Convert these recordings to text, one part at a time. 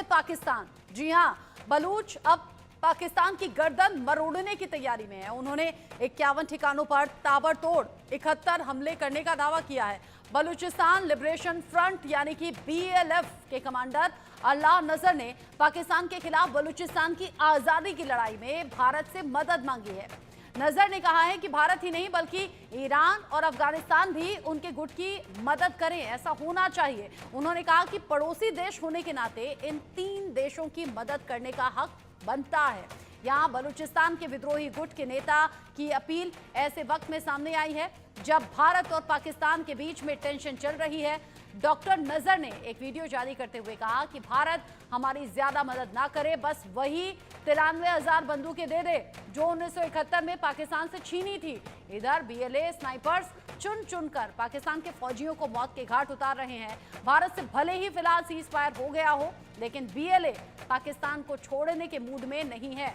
पाकिस्तान। जी हां, बलूच अब पाकिस्तान की गर्दन मरोड़ने की तैयारी में है। उन्होंने 51 ठिकानों पर ताबड़तोड़ 71 हमले करने का दावा किया है। बलूचिस्तान लिबरेशन फ्रंट यानी कि BLF के कमांडर अल्लाह नजर ने पाकिस्तान के खिलाफ बलूचिस्तान की आजादी की लड़ाई में भारत से मदद मांगी है। नजर ने कहा है कि भारत ही नहीं बल्कि ईरान और अफगानिस्तान भी उनके गुट की मदद करें, ऐसा होना चाहिए। उन्होंने कहा कि पड़ोसी देश होने के नाते इन 3 देशों की मदद करने का हक बनता है। यहाँ बलूचिस्तान के विद्रोही गुट के नेता की अपील ऐसे वक्त में सामने आई है जब भारत और पाकिस्तान के बीच में टेंशन चल रही है। डॉक्टर नजर ने एक वीडियो जारी करते हुए कहा कि भारत हमारी ज्यादा मदद ना करे, बस वही 93,000 बंदूकें दे दे जो 1971 में पाकिस्तान से छीनी थी। इधर BLA स्नाइपर्स चुन चुनकर पाकिस्तान के फौजियों को मौत के घाट उतार रहे हैं। भारत से भले ही फिलहाल सीज फायर हो गया हो, लेकिन BLA पाकिस्तान को छोड़ने के मूड में नहीं है।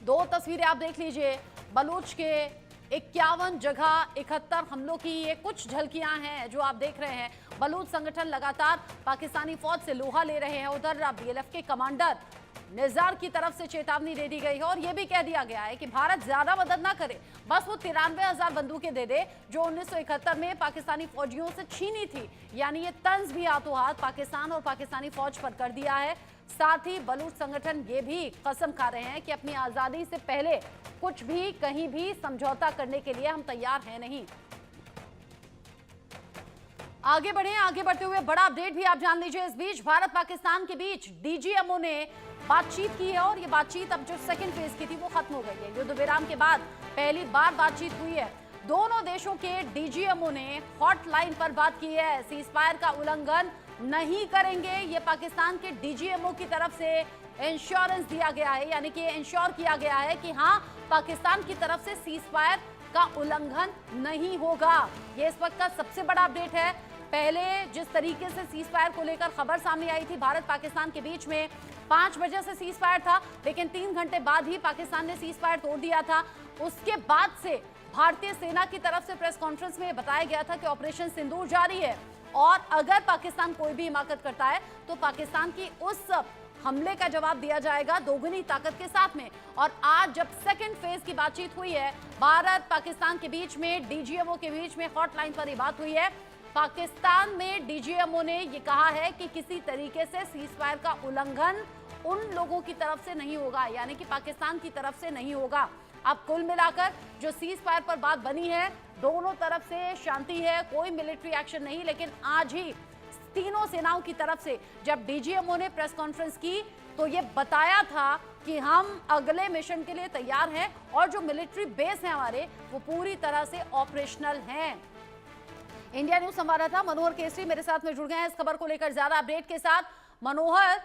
2 तस्वीरें आप देख लीजिए। बलूच के 51 जगह 71 हमलों की ये कुछ झलकियां हैं जो आप देख रहे हैं। बलूच संगठन लगातार पाकिस्तानी फौज से लोहा ले रहे हैं। उधर BLF के कमांडर निज़ार की तरफ से चेतावनी दे दी गई है और यह भी कह दिया गया है कि भारत ज्यादा मदद ना करे, बस वो 93,000 बंदूकें दे दे जो 1971 में पाकिस्तानी फौजियों से छीनी थी। यानी ये तंज भी हाथों हाथ पाकिस्तान और पाकिस्तानी फौज पर कर दिया है। साथ ही बलूच संगठन ये भी कसम खा रहे हैं कि अपनी आजादी से पहले कुछ भी कहीं भी समझौता करने के लिए हम तैयार हैं नहीं। आगे बढ़े, आगे बढ़ते हुए बड़ा अपडेट भी आप जान लीजिए। इस बीच भारत पाकिस्तान के बीच DGMO ने बातचीत की है और ये बातचीत अब जो सेकंड फेज की थी वो खत्म हो गई है। युद्ध विराम के बाद पहली बार बातचीत हुई है। दोनों देशों के DGMO ने हॉटलाइन पर बात की है। सीज फायर का उल्लंघन नहीं करेंगे, ये पाकिस्तान के DGMO की तरफ से इंश्योरेंस दिया गया है, यानी कि इंश्योर किया गया है कि हाँ, पाकिस्तान की तरफ से सीज फायर का उल्लंघन नहीं होगा। ये इस वक्त का सबसे बड़ा अपडेट है। पहले जिस तरीके से सीज फायर को लेकर खबर सामने आई थी, भारत पाकिस्तान के बीच में 5 बजे से सीज फायर था, लेकिन 3 घंटे बाद ही पाकिस्तान ने सीज फायर तोड़ दिया था। उसके बाद से भारतीय सेना की तरफ से प्रेस कॉन्फ्रेंस में बताया गया था कि ऑपरेशन सिंदूर जारी है और अगर पाकिस्तान कोई भी हिमाकत करता है तो पाकिस्तान की उस हमले का जवाब दिया जाएगा दोगुनी ताकत के साथ में। और आज जब सेकंड फेज की बातचीत हुई है, भारत पाकिस्तान के बीच में DGMO के बीच में हॉटलाइन पर ये बात हुई है। पाकिस्तान में DGMO ने ये कहा है कि किसी तरीके से सीज फायर का उल्लंघन उन लोगों की तरफ से नहीं होगा, यानी कि पाकिस्तान की तरफ से नहीं होगा। अब कुल मिलाकर जो सीज फायर पर बात बनी है, दोनों तरफ से शांति है, कोई मिलिट्री एक्शन नहीं। लेकिन आज ही तीनों सेनाओं की तरफ से जब DGMO ने प्रेस कॉन्फ्रेंस की तो ये बताया था कि हम अगले मिशन के लिए तैयार हैं और जो मिलिट्री बेस है हमारे वो पूरी तरह से ऑपरेशनल हैं। इंडिया न्यूज संवाददाता मनोहर केसरी मेरे साथ में जुड़ गए हैं इस खबर को लेकर ज्यादा अपडेट के साथ। मनोहर,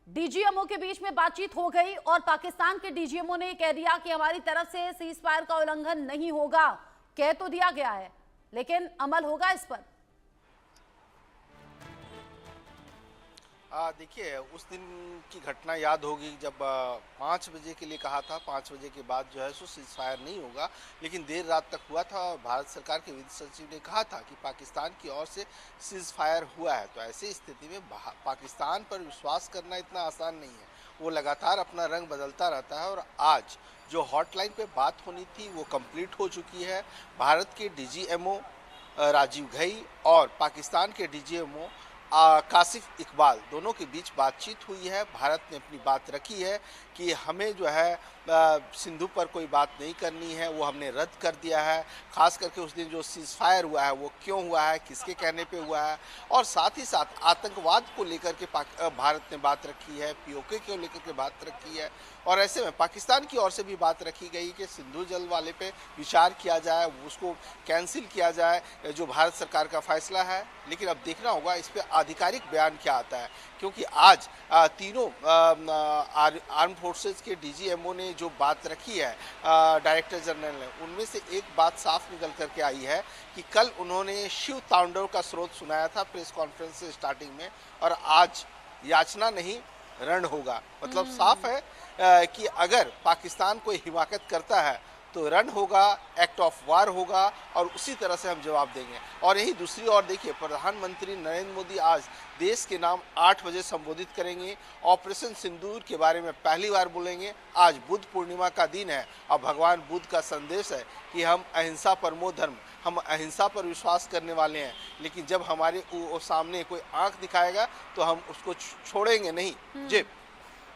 DGMO के बीच में बातचीत हो गई और पाकिस्तान के DGMO ने कह दिया कि हमारी तरफ से सीज फायर का उल्लंघन नहीं होगा। कह तो दिया गया है, लेकिन अमल होगा इस पर? देखिए, उस दिन की घटना याद होगी जब 5 बजे के लिए कहा था। 5 बजे के बाद जो है सो सीज फायर नहीं होगा, लेकिन देर रात तक हुआ था और भारत सरकार के विदेश सचिव ने कहा था कि पाकिस्तान की ओर से सीज फायर हुआ है। तो ऐसी स्थिति में पाकिस्तान पर विश्वास करना इतना आसान नहीं है। वो लगातार अपना रंग बदलता रहता है और आज जो हॉटलाइन पे बात होनी थी वो कंप्लीट हो चुकी है। भारत के DGMO राजीव घई और पाकिस्तान के DGMO कासिफ इकबाल दोनों के बीच बातचीत हुई है। भारत ने अपनी बात रखी है कि हमें जो है सिंधु पर कोई बात नहीं करनी है, वो हमने रद्द कर दिया है। खास करके उस दिन जो सीज फायर हुआ है वो क्यों हुआ है, किसके कहने पे हुआ है, और साथ ही साथ आतंकवाद को लेकर के भारत ने बात रखी है, POK को लेकर के बात रखी है। और ऐसे में पाकिस्तान की ओर से भी बात रखी गई कि सिंधु जल वाले पे विचार किया जाए, उसको कैंसिल किया जाए, जो भारत सरकार का फैसला है। लेकिन अब देखना होगा इस पर आधिकारिक बयान क्या आता है, क्योंकि आज तीनों आर्म फोर्सेस के DGMO ने जो बात रखी है डायरेक्टर जनरल ने, उनमें से एक बात साफ निकल करके आई है कि कल उन्होंने शिव तांडव का स्रोत सुनाया था प्रेस कॉन्फ्रेंस से स्टार्टिंग में, और आज याचना नहीं रण होगा। मतलब साफ है कि अगर पाकिस्तान कोई हिमाकत करता है तो रन होगा, एक्ट ऑफ वार होगा और उसी तरह से हम जवाब देंगे। और यही दूसरी ओर देखिए, प्रधानमंत्री नरेंद्र मोदी आज देश के नाम 8 बजे संबोधित करेंगे। ऑपरेशन सिंदूर के बारे में पहली बार बोलेंगे। आज बुद्ध पूर्णिमा का दिन है और भगवान बुद्ध का संदेश है कि हम अहिंसा परमो धर्म, हम अहिंसा पर विश्वास करने वाले हैं। लेकिन जब हमारे सामने कोई आंख दिखाएगा तो हम उसको छोड़ेंगे नहीं। जी,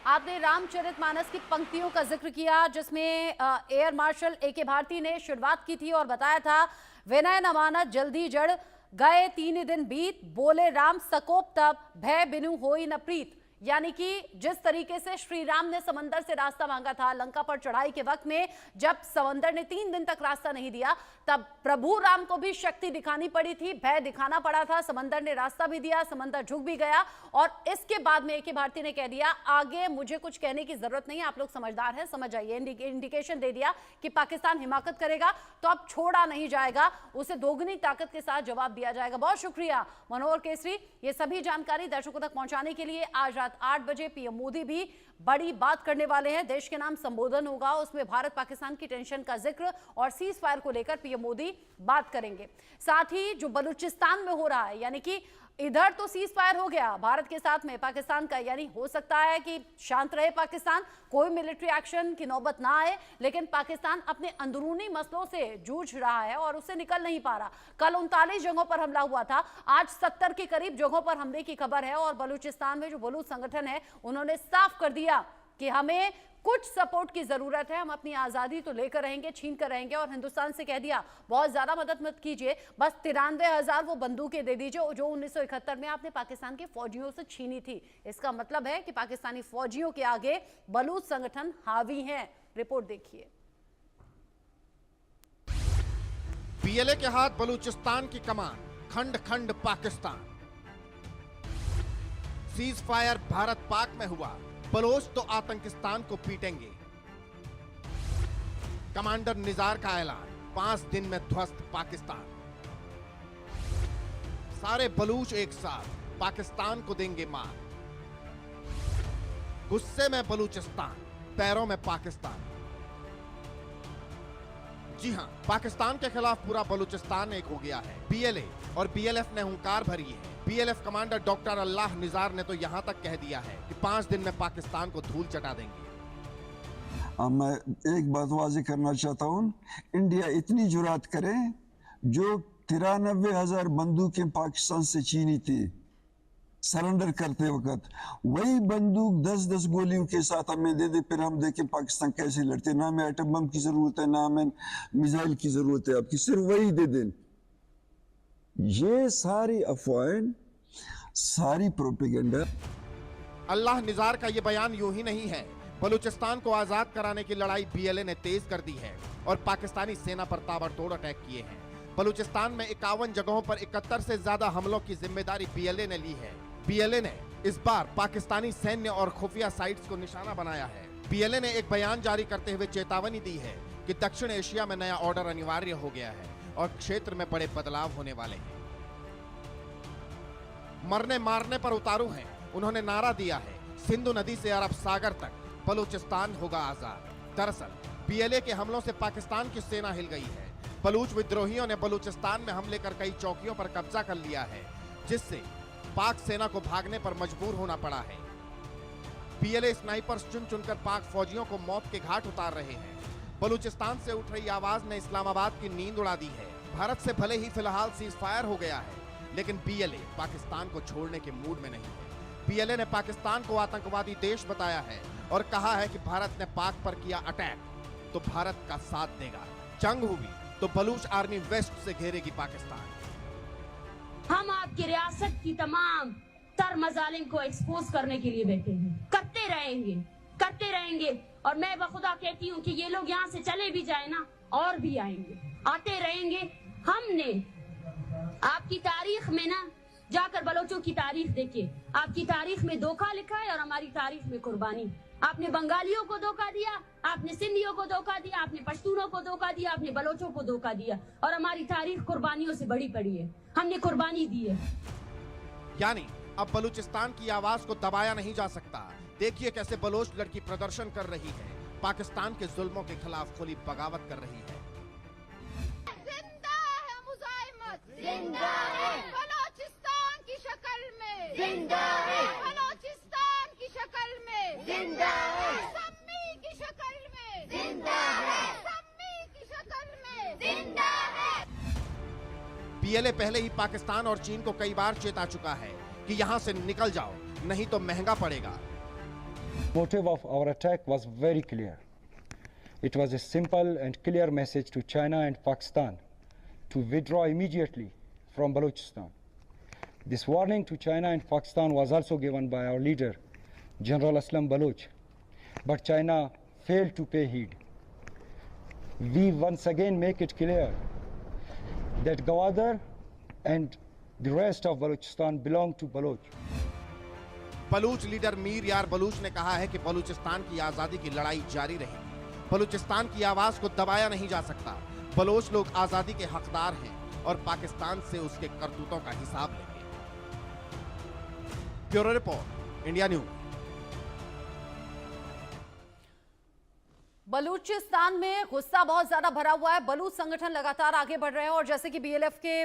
आपने रामचरितमानस की पंक्तियों का जिक्र किया जिसमें एयर मार्शल ए.के. भारती ने शुरुआत की थी और बताया था, विनय न मानत जल्दी जड़ गए 3 दिन बीत, बोले राम सकोप तब भय बिनु होई न प्रीत। यानी कि जिस तरीके से श्री राम ने समंदर से रास्ता मांगा था लंका पर चढ़ाई के वक्त में, जब समंदर ने 3 दिन तक रास्ता नहीं दिया, तब प्रभु राम को भी शक्ति दिखानी पड़ी थी, भय दिखाना पड़ा था। समंदर ने रास्ता भी दिया, समंदर झुक भी गया और इसके बाद में ए.के. भारती ने कह दिया, आगे मुझे कुछ कहने की जरूरत नहीं है, आप लोग समझदार हैं, समझ जाइए। इंडिकेशन दे दिया कि पाकिस्तान हिमाकत करेगा तो अब छोड़ा नहीं जाएगा, उसे दोगुनी ताकत के साथ जवाब दिया जाएगा। बहुत शुक्रिया मनोहर केसरी, ये सभी जानकारी दर्शकों तक पहुंचाने के लिए। आज रात 8 बजे पीएम मोदी भी बड़ी बात करने वाले हैं। देश के नाम संबोधन होगा, उसमें भारत पाकिस्तान की टेंशन का जिक्र और सीज फायर को लेकर पीएम मोदी बात करेंगे। साथ ही जो बलूचिस्तान में हो रहा है, यानी कि इधर तो सीज फायर हो गया भारत के साथ में पाकिस्तान का, यानी हो सकता है कि शांत रहे पाकिस्तान, कोई मिलिट्री एक्शन की नौबत ना आए, लेकिन पाकिस्तान अपने अंदरूनी मसलों से जूझ रहा है और उससे निकल नहीं पा रहा। कल 39 जगहों पर हमला हुआ था, आज 70 के करीब जगहों पर हमले की खबर है और बलूचिस्तान में जो बलूच संगठन है उन्होंने साफ कर दिया कि हमें कुछ सपोर्ट की जरूरत है, हम अपनी आजादी तो लेकर रहेंगे, छीन कर रहेंगे। और हिंदुस्तान से कह दिया, बहुत ज्यादा मदद मत कीजिए, बस 93,000 वो बंदूकें दे दीजिए जो 1971 में आपने पाकिस्तान के फौजियों से छीनी थी। इसका मतलब है कि पाकिस्तानी फौजियों के आगे बलूच संगठन हावी हैं। रिपोर्ट देखिए। पीएलए के हाथ बलूचिस्तान की कमान, खंड खंड पाकिस्तान। सीज फायर भारत पाक में हुआ, बलोच तो आतंकिस्तान को पीटेंगे। कमांडर निजार का ऐलान, 5 दिन में ध्वस्त पाकिस्तान। सारे बलूच एक साथ पाकिस्तान को देंगे मार। गुस्से में बलूचिस्तान, पैरों में पाकिस्तान। जी हां, पाकिस्तान के खिलाफ पूरा बलूचिस्तान एक हो गया है। पीएलए और बीएलएफ ने हुंकार भरी है। बीएलएफ कमांडर डॉक्टर अल्लाह निजार ने तो यहां तक कह दिया है कि 5 दिन में पाकिस्तान को धूल चटा देंगे। मैं एक बात वाज़ेह करना चाहता हूं, इंडिया इतनी जुरात करे, जो 93,000 बंदूकें पाकिस्तान से छीनी थी सरेंडर करते वक्त, वही बंदूक 10-10 गोलियों के साथ हमें दे दे, फिर हम देखें पाकिस्तान कैसे लड़ते। ना हमें एटम बम की जरूरत है, ना हमें मिसाइल की जरूरत है, आपकी सिर्फ वही दे दें। ये सारी अफवाहें, सारी प्रोपेगेंडा। अल्लाह निजार का ये बयान यूं ही नहीं है। बलूचिस्तान को आजाद कराने की लड़ाई बीएलए ने तेज कर दी है और पाकिस्तानी सेना पर ताबड़तोड़ अटैक किए हैं। बलूचिस्तान में 51 जगहों पर 71 से ज्यादा हमलों की जिम्मेदारी बीएलए ने ली है। बीएलए ने इस बार पाकिस्तानी सैन्य और खुफिया साइट्स को निशाना बनाया है। बीएलए ने एक बयान जारी करते हुए चेतावनी दी है कि दक्षिण एशिया में नया ऑर्डर अनिवार्य हो गया है और क्षेत्र में बड़े बदलाव होने वाले हैं। मरने मारने पर उतारू हैं। उन्होंने नारा दिया है, सिंधु नदी से अरब सागर तक बलूचिस्तान होगा आजाद। दरअसल बीएलए के हमलों से पाकिस्तान की सेना हिल गई है। बलूच विद्रोहियों ने बलूचिस्तान में हमले कर कई चौकियों पर कब्जा कर लिया है, जिससे पाक सेना को भागने पर मजबूर होना पड़ा है। बीएलए स्नाइपर्स चुन चुनकर पाक फौजियों को मौत के घाट उतार रहे हैं। बलूचिस्तान से उठ रही आवाज ने इस्लामाबाद की नींद उड़ा दी है। भारत से भले ही फिलहाल सीज फायर हो गया है, लेकिन बीएलए पाकिस्तान को छोड़ने के मूड में नहीं है। बीएलए ने पाकिस्तान को आतंकवादी देश बताया है और कहा है कि भारत ने पाक पर किया अटैक तो भारत का साथ देगा। जंग हुई तो बलूच आर्मी वेस्ट से घेरेगी पाकिस्तान। हम आपकी रियासत की तमाम तर मजालिम को एक्सपोज करने के लिए बैठे हैं। करते रहेंगे और मैं बखुदा कहती हूँ कि ये लोग यहाँ से चले भी जाए ना, और भी आएंगे, आते रहेंगे। हमने आपकी तारीख में ना जाकर बलोचों की तारीख देखिए, आपकी तारीख में धोखा लिखा है और हमारी तारीख में कुर्बानी। आपने बंगालियों को धोखा दिया, आपने सिंधियों को धोखा दिया, आपने पश्तूनों को धोखा दिया, आपने बलोचों को धोखा दिया और हमारी तारीख कुर्बानियों से बड़ी पड़ी है। हमने कुर्बानी दी है। यानी अब बलूचिस्तान की आवाज को दबाया नहीं जा सकता। देखिए कैसे बलोच लड़की प्रदर्शन कर रही है। पाकिस्तान के जुल्मों के खिलाफ खुली बगावत कर रही है। जिंदा है मुजाहिमत, जिंदा है बलोचिस्तान की शक्ल में, जिंदा है बलोचिस्तान की शक्ल में, जिंदा है सम्मी की शक्ल में, जिंदा है सम्मी की शक्ल में, जिंदा है। पीएलए पहले ही पाकिस्तान और चीन को कई बार चेता चुका है कि यहां से निकल जाओ, नहीं तो महंगा पड़ेगा। Motive of our attack was very clear. It was a simple and clear message to China and Pakistan to withdraw immediately from Balochistan. This warning to China and Pakistan was also given by our leader, General Aslam Baloch, but China failed to pay heed. We once again make it clear that Gwadar and the rest of Balochistan belong to Baloch. Baloch leader Mir यार बलूच ने कहा है कि बलूचिस्तान की आजादी की लड़ाई जारी रहेगी। बलूचिस्तान की आवाज को दबाया नहीं जा सकता। बलोच लोग आजादी के हकदार हैं और पाकिस्तान से उसके करतूतों का हिसाब लेंगे। Bureau report, India news. Balochistan में गुस्सा बहुत ज्यादा भरा हुआ है। बलूच संगठन लगातार आगे बढ़ रहे हैं और जैसे कि बीएलएफ के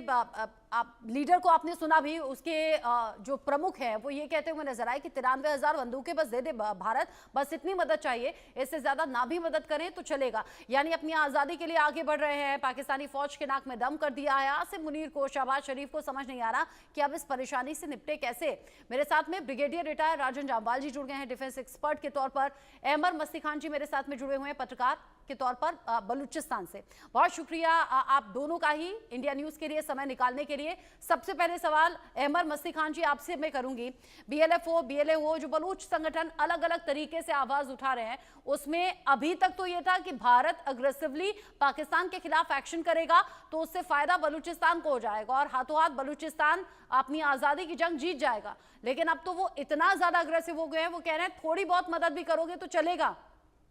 लीडर को आपने सुना भी, उसके जो प्रमुख हैं वो ये कहते हुए नजर आए कि 93,000 बंदूकें बस दे दे भारत, बस इतनी मदद चाहिए, इससे ज्यादा ना भी मदद करें तो चलेगा। यानी अपनी आजादी के लिए आगे बढ़ रहे हैं। पाकिस्तानी फौज के नाक में दम कर दिया है। आसिम मुनीर को, शहबाज शरीफ को समझ नहीं आ रहा कि अब इस परेशानी से निपटे कैसे। मेरे साथ में ब्रिगेडियर रिटायर राजन जामवाल जी जुड़ गए हैं डिफेंस एक्सपर्ट के तौर पर। अहमर मस्ती खान जी मेरे साथ में जुड़े हुए हैं पत्रकार के तौर पर बलूचिस्तान से। बहुत शुक्रिया आप दोनों का ही इंडिया न्यूज के लिए समय निकालने के लिए। सबसे पहले सवाल अहमर मस्ती खान जी आपसे मैं करूंगी। बीएलएफ हो, बीएलए हो, जो बलूच संगठन अलग अलग तरीके से आवाज उठा रहे हैं, उसमें अभी तक तो यह था कि भारत अग्रेसिवली पाकिस्तान के खिलाफ एक्शन करेगा तो उससे फायदा बलूचिस्तान को हो जाएगा और हाथों हाथ बलूचिस्तान अपनी आजादी की जंग जीत जाएगा। लेकिन अब तो वो इतना ज्यादा अग्रेसिव हो गए हैं, वो कह रहे हैं थोड़ी बहुत मदद भी करोगे तो चलेगा,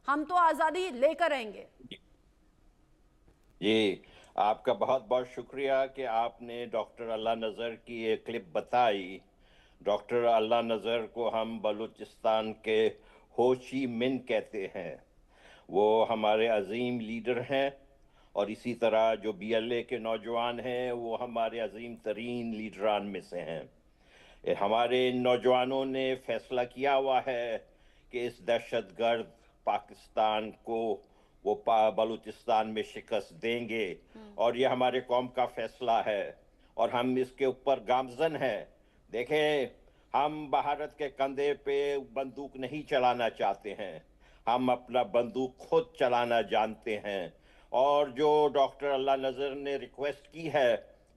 हम तो आजादी लेकर रहेंगे। जी, आपका बहुत बहुत शुक्रिया कि आपने डॉक्टर अल्लाह नज़र की एक क्लिप बताई। डॉक्टर अल्लाह नज़र को हम बलूचिस्तान के हो ची मिन कहते हैं। वो हमारे अजीम लीडर हैं और इसी तरह जो बीएलए के नौजवान हैं वो हमारे अजीम तरीन लीडरान में से हैं। हमारे नौजवानों ने फैसला किया हुआ है कि इस दहशतगर्द पाकिस्तान को वो बलूचिस्तान में शिकस्त देंगे और ये हमारे कौम का फैसला है और हम इसके ऊपर गामजन हैं। देखें, हम भारत के कंधे पे बंदूक नहीं चलाना चाहते हैं, हम अपना बंदूक खुद चलाना जानते हैं। और जो डॉक्टर अल्लाह नज़र ने रिक्वेस्ट की है,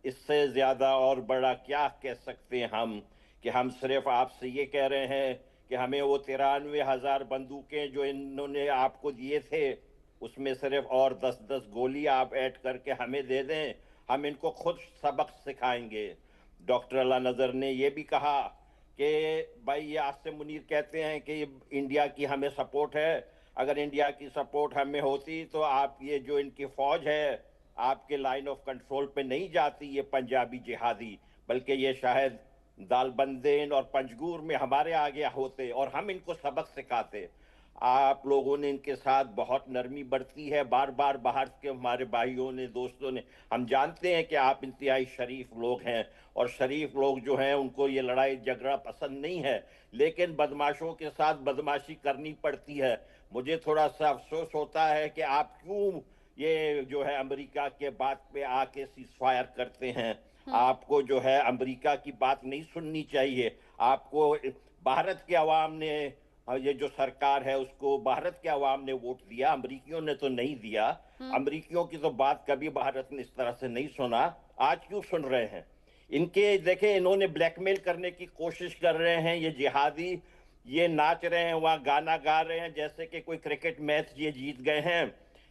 इससे ज़्यादा और बड़ा क्या कह सकते हैं हम कि हम सिर्फ आपसे ये कह रहे हैं कि हमें वो 93,000 बंदूकें जो इन्होंने आपको दिए थे उसमें सिर्फ और 10-10 गोली आप ऐड करके हमें दे दें, हम इनको खुद सबक सिखाएंगे। डॉक्टर अल्लाह नज़र ने ये भी कहा कि भाई ये आसिम मुनीर कहते हैं कि इंडिया की हमें सपोर्ट है, अगर इंडिया की सपोर्ट हमें होती तो आप ये जो इनकी फ़ौज है आपके लाइन ऑफ कंट्रोल पे नहीं जाती, ये पंजाबी जिहादी, बल्कि ये शायद दालबंदेन और पंजगूर में हमारे आगे होते और हम इनको सबक सिखाते। आप लोगों ने इनके साथ बहुत नरमी बरती है, बार बार बाहर के हमारे भाइयों ने, दोस्तों ने, हम जानते हैं कि आप इंतहाई शरीफ लोग हैं और शरीफ लोग जो हैं उनको ये लड़ाई झगड़ा पसंद नहीं है, लेकिन बदमाशों के साथ बदमाशी करनी पड़ती है। मुझे थोड़ा सा अफसोस होता है कि आप क्यों ये जो है अमेरिका के बात पे आके सीज़फायर करते हैं। आपको जो है अमेरिका की बात नहीं सुननी चाहिए। आपको भारत के अवाम ने, ये जो सरकार है उसको भारत के अवाम ने वोट दिया, अमेरिकियों ने तो नहीं दिया। अमेरिकियों की तो बात कभी भारत ने इस तरह से नहीं सुना, आज क्यों सुन रहे हैं? इनके देखे, इन्होंने ब्लैकमेल करने की कोशिश कर रहे हैं। ये जिहादी ये नाच रहे हैं, वहाँ गाना गा रहे हैं जैसे कि कोई क्रिकेट मैच ये जीत गए हैं।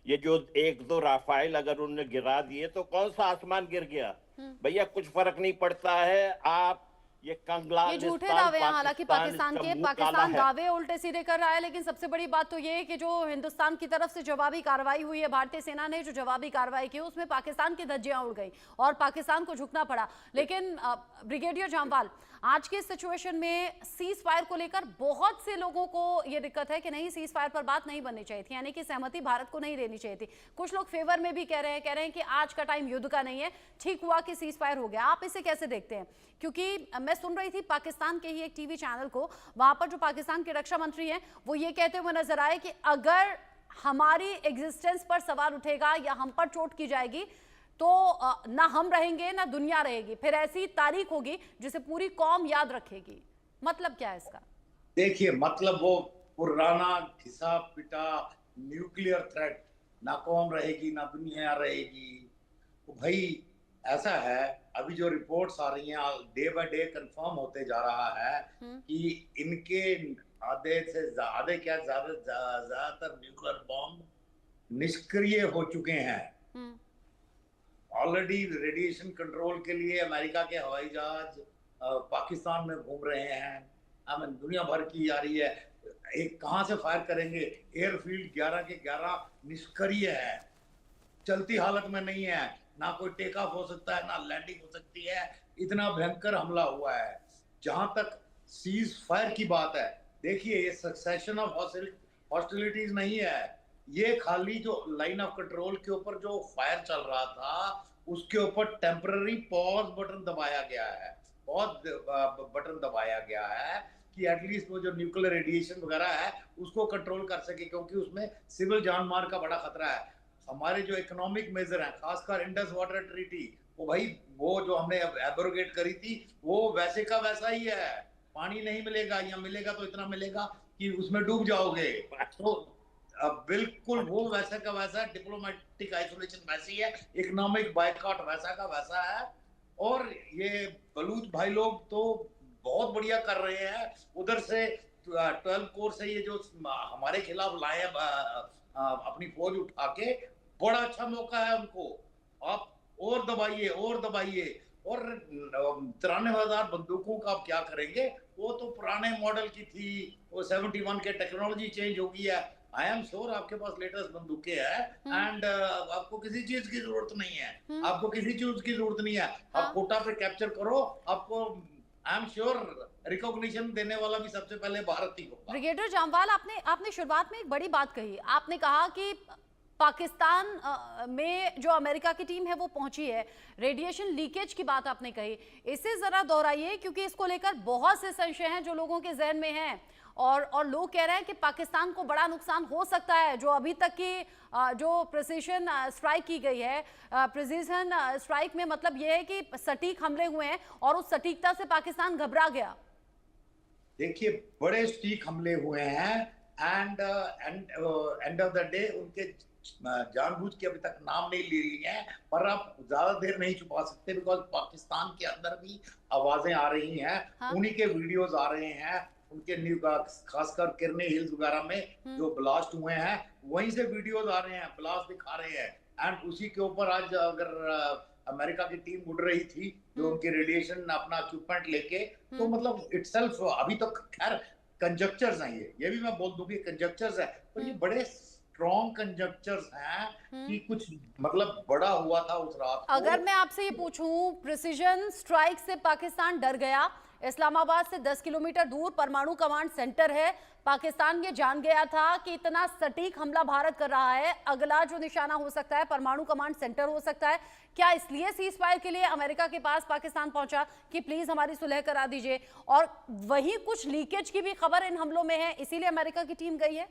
ये जो 1-2 राफेल अगर उन्होंने गिरा दिए तो कौन सा आसमान गिर गया? भैया कुछ फर्क नहीं पड़ता है। आप ये कंगला ये झूठे दावे हैं हालांकि पाकिस्तान के, पाकिस्तान दावे उल्टे सीधे कर रहा है, लेकिन सबसे बड़ी बात तो ये है कि जो हिंदुस्तान की तरफ से जवाबी कार्रवाई हुई है, भारतीय सेना ने जो जवाबी कार्रवाई की उसमें पाकिस्तान की धज्जियां उड़ गई और पाकिस्तान को झुकना पड़ा। लेकिन ब्रिगेडियर जामवाल, आज के सिचुएशन में सीज फायर को लेकर बहुत से लोगों को ये दिक्कत है कि नहीं, सीज फायर पर बात नहीं बननी चाहिए थी, यानी कि सहमति भारत को नहीं देनी चाहिए थी। कुछ लोग फेवर में भी कह रहे हैं कि आज का टाइम युद्ध का नहीं है, ठीक हुआ कि सीज फायर हो गया। आप इसे कैसे देखते हैं? क्योंकि मैं सुन रही थी पाकिस्तान के ही एक टीवी चैनल को, वहां पर जो पाकिस्तान के रक्षा मंत्री हैं वो ये कहते हुए नजर आए कि अगर हमारी एग्जिस्टेंस पर सवाल उठेगा या हम पर चोट की जाएगी तो ना हम रहेंगे ना दुनिया रहेगी, फिर ऐसी तारीख होगी जिसे पूरी कौम याद रखेगी। मतलब क्या है इसका? देखिए, मतलब वो पुराना घिसा पिटा न्यूक्लियर थ्रेट, ना कौम रहेगी ना दुनिया रहेगी। तो भाई ऐसा है, अभी जो रिपोर्ट्स आ रही हैं डे बाय डे कंफर्म होते जा रहा है कि इनके आधे से ज्यादातर न्यूक्लियर बॉम्ब निष्क्रिय हो चुके हैं। ऑलरेडी रेडिएशन कंट्रोल के लिए अमेरिका के हवाई जहाज पाकिस्तान में घूम रहे हैं। दुनिया भर की आ रही है, एक कहां से फायर करेंगे? एयरफील्ड 11 के 11 निष्क्रिय है, चलती हालत में नहीं है, ना कोई टेक ऑफ हो सकता है ना लैंडिंग हो सकती है। इतना भयंकर हमला हुआ है। जहां तक सीज फायर की बात है, देखिए ये सक्सेशन ऑफ हॉस्टिलिटीज नहीं है, ये खाली जो लाइन ऑफ कंट्रोल के ऊपर जो फायर चल रहा था उसके ऊपर टेम्पररी पॉज बटन दबाया गया है, बटन दबाया गया है कि एटलीस्ट वो जो न्यूक्लियर रेडिएशन वगैरह है उसको कंट्रोल कर सके, क्योंकि उसमें सिविल जान मार का बड़ा खतरा है। हमारे जो इकोनॉमिक मेजर हैं, खासकर इंडस वाटर ट्रीटी, वो भाई वो जो हमने एब्रोगेट करी थी वो वैसे का वैसा ही है। पानी नहीं मिलेगा या मिलेगा तो इतना मिलेगा कि उसमें डूब जाओगे। तो बिल्कुल वो वैसा का वैसा, डिप्लोमेटिक आइसोलेशन वैसी है, इकोनॉमिक बायकॉट वैसा का वैसा है। और ये बलूच भाई लोग तो बहुत बढ़िया कर रहे हैं। उधर से 12 कोर से ये जो हमारे खिलाफ लाए अपनी फौज उठा के, बड़ा अच्छा मौका है उनको। आप और दबाइए और दबाइए। और 93,000 बंदूकों का आप क्या करेंगे? वो तो पुराने मॉडल की थी, वो 71 के टेक्नोलॉजी चेंज हो गई है। आई एम श्योर आपके पास लेटेस्ट बंदूकें हैं एंड आपको किसी चीज की जरूरत नहीं है, आपको किसी चीज की जरूरत नहीं है। आप कोटा पे कैप्चर करो, आपको आई एम श्योर रिकॉग्निशन देने वाला भी सबसे पहले भारत ही होगा। ब्रिगेडियर जामवाल, आपने शुरुआत में एक बड़ी बात कही। आपने कहा कि पाकिस्तान में जो अमेरिका की टीम है वो पहुंची है, रेडिएशन लीकेज की बात आपने कही, इसे जरा दोहराइए क्योंकि इसको लेकर बहुत से संशय हैं जो लोगों के जहन में हैं। और लोग कह रहे हैं कि पाकिस्तान को बड़ा नुकसान हो सकता है। जो अभी तक की जो प्रिसीजन स्ट्राइक की गई है, प्रिसीजन स्ट्राइक में मतलब ये है कि सटीक हमले हुए हैं और उस सटीकता से पाकिस्तान घबरा गया। देखिए, बड़े सटीक हमले हुए हैं and end of the day उनके जानबूझ के अभी तक नाम नहीं ले रही हैं, पर आप ज्यादा देर नहीं छुपा सकते बिकॉज पाकिस्तान के अंदर भी आवाजें आ रही हैं। उन्हीं के वीडियोस आ रहे हैं, उनके न्यू खासकर किरनी हिल्स वगैरह में जो ब्लास्ट हुए हैं वहीं से वीडियोस आ रहे हैं, ब्लास्ट दिखा रहे हैं। एंड उसी के ऊपर आज अगर अमेरिका की टीम उड़ रही थी जो उनके रेडिएशन अपना इक्विपमेंट लेके, तो मतलब इटसेल्फ अभी तक खैर कंजक्चर्स हैं, ये भी मैं बोल दूं कि कंजक्चर्स है, पर ये बड़े स्ट्रॉन्ग कंजक्चर्स हैं कि कुछ मतलब बड़ा हुआ था उस रात को। अगर मैं आपसे ये पूछूं, प्रिसीजन स्ट्राइक से पाकिस्तान डर गया, इस्लामाबाद से 10 किलोमीटर दूर परमाणु कमांड सेंटर है, पाकिस्तान ये जान गया था कि इतना सटीक हमला भारत कर रहा है, अगला जो निशाना हो सकता है परमाणु कमांड सेंटर हो सकता है। क्या इसलिए सीज फायर के लिए अमेरिका के पास पाकिस्तान पहुंचा कि प्लीज हमारी सुलह करा दीजिए? और वही कुछ लीकेज की भी खबर इन हमलों में है, इसीलिए अमेरिका की टीम गई है?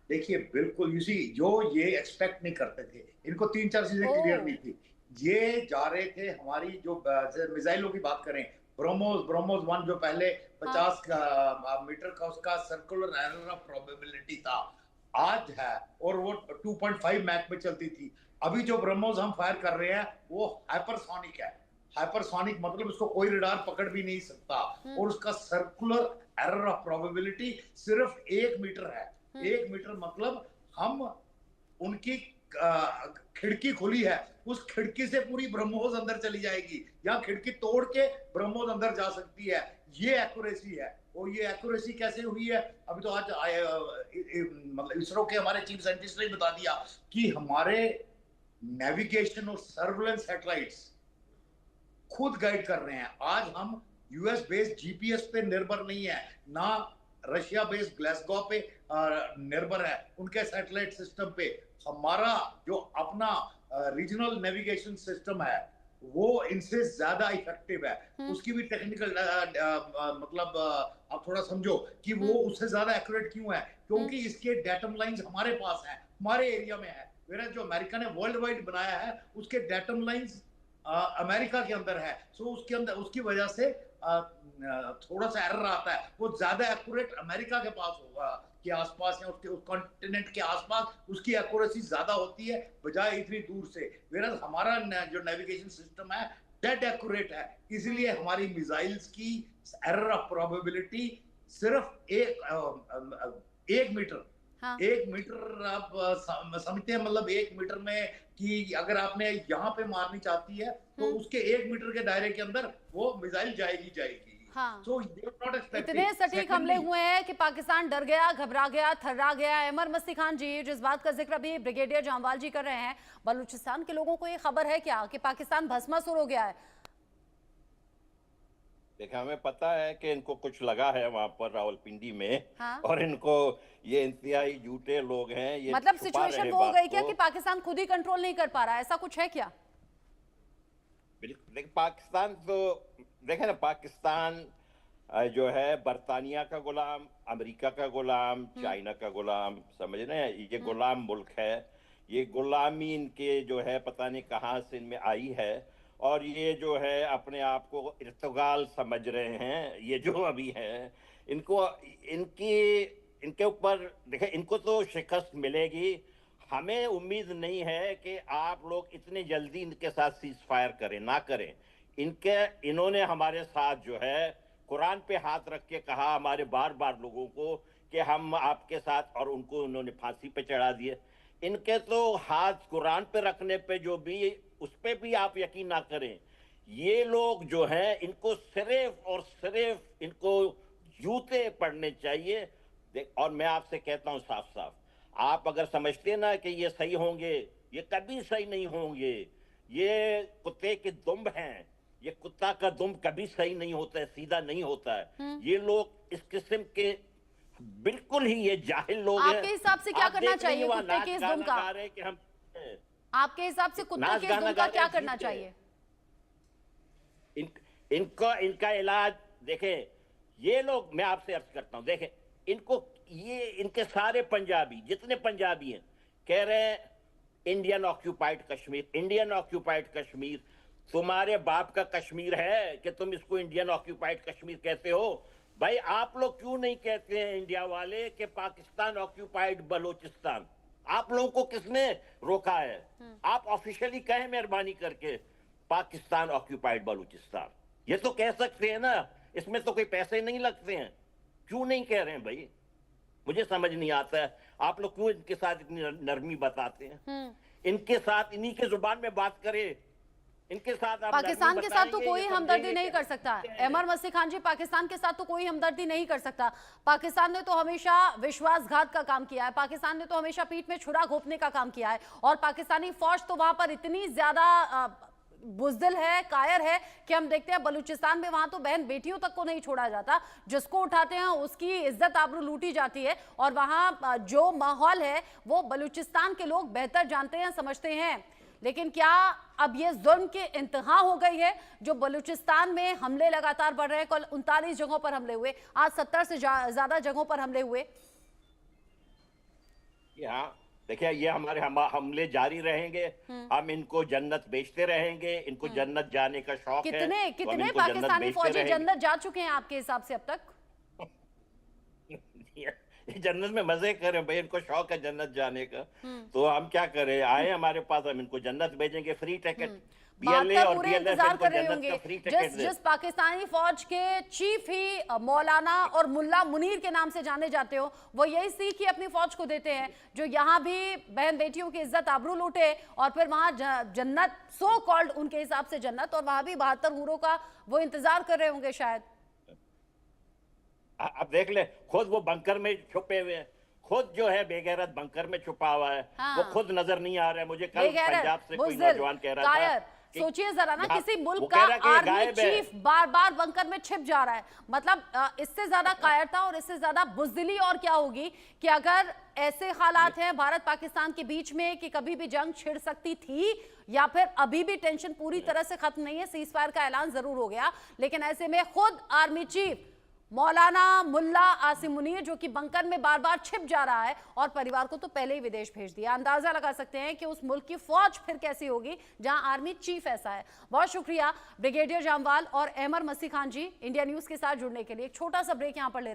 देखिए, बिल्कुल जो ये एक्सपेक्ट नहीं करते थे, इनको 3-4 चीजें क्लियर नहीं थी। ये जा रहे थे हमारी जो मिसाइलों की बात करें, ब्रह्मोस 1 जो पहले 50 मीटर का उसका सर्कुलर एरर ऑफ प्रोबेबिलिटी था, आज है और वो 2.5 मैक पे चलती थी। अभी जो ब्रह्मोस हम फायर कर रहे हैं वो हाइपरसोनिक है। हाइपरसोनिक मतलब उसको कोई रडार पकड़ भी नहीं सकता और उसका सर्कुलर एरर ऑफ प्रोबेबिलिटी सिर्फ 1 मीटर है। 1 मीटर मतलब हम उनकी खिड़की खुली है, उस खिड़की से पूरी ब्रह्मोस अंदर चली जाएगी, या खिड़की तोड़ के ब्रह्मोस अंदर जा सकती है। ये एक्यूरेसी है। और ये एक्यूरेसी कैसे हुई है, अभी तो आज मतलब इसरो के हमारे चीफ साइंटिस्ट ने बता दिया कि हमारे नेविगेशन और सर्वेलेंस सैटेलाइट्स खुद गाइड कर रहे हैं। आज हम यूएस बेस्ड जीपीएस पे निर्भर नहीं है, ना रशिया बेस्ड ग्लासगो पे निर्भर है उनके सैटेलाइट सिस्टम पे। हमारा जो अपना रीजनल नेविगेशन सिस्टम है वो इनसे ज्यादा इफेक्टिव है। उसकी भी टेक्निकल मतलब आप थोड़ा समझो कि वो उससे ज्यादा एक्यूरेट क्यों है, क्योंकि इसके डेटम लाइंस हमारे पास हैं, हमारे एरिया में है। मेरा जो अमेरिका ने वर्ल्ड वाइड बनाया है उसके डेटम लाइंस अमेरिका के अंदर है। सो उसके अंदर उसकी वजह से थोड़ा सा एरर आता है। वो ज्यादा एक्यूरेट अमेरिका के पास होगा के आसपास या उसके उस कॉन्टिनेंट के आसपास उसकी एक्यूरेसी ज्यादा होती है बजाय इतनी दूर से। वेयर हमारा जो नेविगेशन सिस्टम है डेड एक्यूरेट है, इसलिए हमारी मिसाइल्स की एरर ऑफ प्रोबेबिलिटी सिर्फ एक मीटर। हाँ। 1 मीटर आप समझते हैं, मतलब 1 मीटर में कि अगर आपने यहाँ पे मारनी चाहती है तो उसके 1 मीटर के दायरे के अंदर वो मिसाइल जाएगी। हाँ। So, इतने सटीक हमले हुए हैं कि पाकिस्तान डर गया, घबरा गया, थर्रा गया। अमर मस्ती खान जी, जिस बात का जिक्र अभी ब्रिगेडियर जामवाल जी कर रहे हैं, बलूचिस्तान के लोगों को ये खबर है क्या कि पाकिस्तान भस्मासुर हो गया है? देखिए, हमें पता है कि इनको कुछ लगा है वहां पर रावलपिंडी में। हाँ? और इनको ये इंतहाई झूठे लोग हैं। ये मतलब सिचुएशन वो हो गई क्या कि पाकिस्तान खुद ही कंट्रोल नहीं कर पा रहा है, ऐसा कुछ है क्या? बिल्कुल। पाकिस्तान तो देखे ना, पाकिस्तान जो है बरतानिया का गुलाम, अमेरिका का गुलाम, चाइना का गुलाम, समझ रहे हैं? ये गुलाम मुल्क है। ये गुलामी इनके जो है पता नहीं कहाँ से इनमें आई है, और ये जो है अपने आप को इर्तुगाल समझ रहे हैं। ये जो अभी है इनको इनके ऊपर देखे, इनको तो शिकस्त मिलेगी। हमें उम्मीद नहीं है कि आप लोग इतने जल्दी इनके साथ सीज फायर करें, ना करें। इन्होंने हमारे साथ जो है कुरान पे हाथ रख के कहा हमारे बार बार लोगों को कि हम आपके साथ, और उनको उन्होंने फांसी पे चढ़ा दिए। इनके तो हाथ कुरान पे रखने पे जो भी, उस पे भी आप यकीन ना करें। ये लोग जो हैं इनको सिर्फ और सिर्फ इनको जूते पड़ने चाहिए। और मैं आपसे कहता हूं साफ साफ, आप अगर समझते ना कि ये सही होंगे, ये कभी सही नहीं होंगे। ये कुत्ते के दुम हैं, ये कुत्ता का दुम कभी सही नहीं होता है, सीधा नहीं होता है। ये लोग इस किस्म के बिल्कुल ही ये जाहिल लोग हैं। आपके हिसाब से क्या करना चाहिए कुत्ते के इस दुम का? आपके हिसाब से कुत्ते के इस दुम का क्या करना चाहिए? इनका इलाज देखें, ये लोग, मैं आपसे अर्ज करता हूं, देखें इनको, ये इनके सारे पंजाबी, जितने पंजाबी हैं, कह रहे हैं Indian occupied Kashmir, Indian occupied Kashmir. तुम्हारे बाप का कश्मीर है कि तुम इसको इंडियन ऑक्यूपाइड कश्मीर कहते हो? भाई आप लोग क्यों नहीं कहते हैं इंडिया वाले कि पाकिस्तान ऑक्यूपाइड बलोचिस्तान? आप लोगों को किसने रोका है? आप ऑफिशियली कहें मेहरबानी करके पाकिस्तान ऑक्यूपाइड बलूचिस्तान। ये तो कह सकते हैं ना, इसमें तो कोई पैसे नहीं लगते हैं। क्यों नहीं कह रहे हैं भाई? मुझे समझ नहीं आता है आप लोग क्यों इनके साथ इतनी नरमी बताते हैं। इनके साथ इन्हीं के जुबान में बात करें, इनके साथ आप पाकिस्तान के साथ तो कोई हमदर्दी नहीं कर सकता। अमर मस्ती खान जी, पाकिस्तान के साथ तो कोई हमदर्दी नहीं कर सकता। पाकिस्तान ने तो हमेशा विश्वासघात का काम किया है, पाकिस्तान ने तो हमेशा पीठ में छुरा घोंपने का काम किया है, और पाकिस्तानी फौज तो वहां पर इतनी ज्यादा बुज़दिल है, कायर है कि हम देखते हैं बलूचिस्तान में वहां तो बहन बेटियों तक को नहीं छोड़ा जाता। जिसको उठाते हैं उसकी इज्जत आबरू लूटी जाती है, और वहां जो माहौल है वो बलूचिस्तान के लोग बेहतर जानते हैं, समझते हैं। लेकिन क्या अब ये जुल्म के इंतहा हो गई है? जो बलूचिस्तान में हमले लगातार बढ़ रहे हैं, कल 39 जगहों पर हमले हुए, आज 70 से ज्यादा जगहों पर हमले हुए। देखिए, ये हमारे हमले जारी रहेंगे, हम इनको जन्नत बेचते रहेंगे। इनको जन्नत जाने का शौक है। कितने पाकिस्तानी फौजी जन्नत जा चुके हैं आपके हिसाब से अब तक? जन्नत में मजे करें भाई, इनको शौक है जन्नत जाने का, तो हम क्या करें? आए हमारे पास, हम इनको जन्नत भेजेंगे, फ्री टिकट। BLA बहत्तर और पूरे BLF इंतजार इनको कर रहे जन्नत होंगे का फ्री टिकट दे। जिस पाकिस्तानी फौज के चीफ ही मौलाना और मुल्ला मुनीर के नाम से जाने जाते हो, वो यही सीख ही अपनी फौज को देते हैं जो यहाँ भी बहन बेटियों की इज्जत आबरू लूटे और फिर वहां जन्नत, सो कॉल्ड उनके हिसाब से जन्नत, और वहां भी 72 हूरों का वो इंतजार कर रहे होंगे शायद। अब देख ले, खुद वो बंकर में छुपे हुए हैं, खुद जो है बेगैरत बंकर में छुपा हुआ है। हाँ। वो खुद नजर नहीं आ रहा है। मुझे कल पंजाब से कोई बुज़दिल, नौजवान कह रहा था कायर, कि सोचिए जरा ना, हाँ, किसी मुल्क वो का कह रहा कि ये आर्मी गायब है। चीफ बार बार बंकर में छिप जा रहा है। मतलब इससे ज्यादा कायरता और इससे ज्यादा बुज़दिली और क्या होगी कि अगर ऐसे हालात हैं भारत पाकिस्तान के बीच में कि कभी भी जंग छिड़ सकती थी या फिर अभी भी टेंशन पूरी तरह से खत्म नहीं है, सीज फायर का ऐलान जरूर हो गया, लेकिन ऐसे में खुद आर्मी चीफ मौलाना मुल्ला आसिम मुनीर जो कि बंकर में बार बार छिप जा रहा है और परिवार को तो पहले ही विदेश भेज दिया, अंदाजा लगा सकते हैं कि उस मुल्क की फौज फिर कैसी होगी जहां आर्मी चीफ ऐसा है। बहुत शुक्रिया ब्रिगेडियर जामवाल और अहमर मसीह खान जी इंडिया न्यूज के साथ जुड़ने के लिए। एक छोटा सा ब्रेक यहां पर ले रहे हैं।